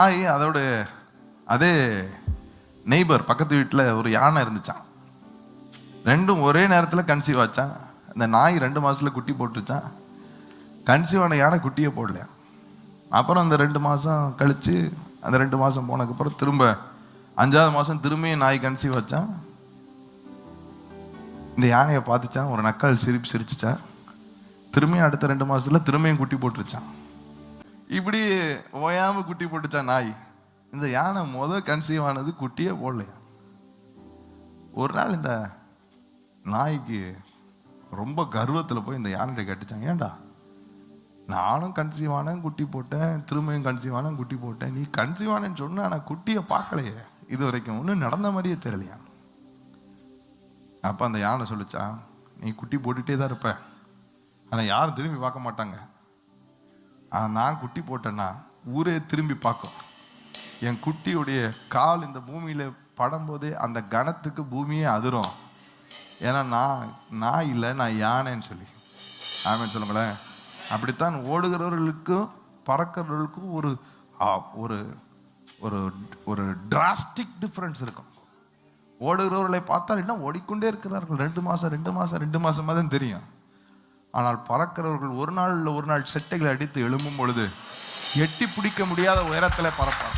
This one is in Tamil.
நாய் அதோட அதே நெய்பர் பக்கத்து வீட்டில் ஒரு யானை இருந்துச்சான். ரெண்டும் ஒரே நேரத்தில் கன்சீவ் ஆச்சான். அந்த நாய் 2 மாதத்தில் குட்டி போட்டுருச்சான். கன்சீவான யானை குட்டியே போடலையா. அப்புறம் அந்த 2 மாதம் கழித்து அந்த 2 மாதம் போனதுக்கப்புறம் திரும்ப 5ஆவது மாதம் திரும்பியும் நாய் கன்சீவ் வச்சான். இந்த யானையை பார்த்துச்சான், ஒரு நக்கால் சிரிப்பு சிரிச்சுச்சான். திரும்பியும் அடுத்த 2 மாதத்தில் திரும்பியும் குட்டி போட்டுருச்சான். இப்படி ஓயாமல் குட்டி போட்டுச்சான் நாய். இந்த யானை கன்சீவ் ஆனது குட்டியே போடலையா. ஒரு நாள் இந்த நாய்க்கு ரொம்ப கர்வத்தில் போய் இந்த யானையை கட்டிச்சான். ஏன்டா, நானும் கன்சீவ் ஆனேன் குட்டி போட்டேன், திரும்பியும் கன்சீவ் ஆனேன் குட்டி போட்டேன், நீ கன்சீவ் ஆனேன்னு சொன்ன ஆனால் குட்டியை பார்க்கலையே, இது வரைக்கும் ஒன்றும் நடந்த மாதிரியே தெரியலையா. அப்போ அந்த யானை சொல்லிச்சான், நீ குட்டி போட்டுகிட்டே தான் இருப்ப, ஆனால் யாரும் திரும்பி பார்க்க மாட்டாங்க. ஆனால் நான் குட்டி போட்டேன்னா ஊரே திரும்பி பார்க்கும். என் குட்டியுடைய கால் இந்த பூமியில் படும்போதே அந்த கணத்துக்கு பூமியே அதிரும். ஏன்னா நான் இல்லை, நான் யானைன்னு சொல்லி. ஆமேன்னு சொல்லுங்களேன். அப்படித்தான் ஓடுகிறவர்களுக்கும் பறக்கிறவர்களுக்கும் ஒரு ஒரு ஒரு ஒரு டிராஸ்டிக் டிஃப்ரென்ஸ் இருக்கும். ஓடுகிறவர்களை பார்த்தால் இன்னும் ஓடிக்கொண்டே இருக்கிறார்கள். 2 மாசமாக தான் தெரியும். ஆனால் பறக்கிறவர்கள் ஒரு நாள் செட்டைகளை அடித்து எழும்பும் பொழுது எட்டி பிடிக்க முடியாத உயரத்தில் பறப்பார்.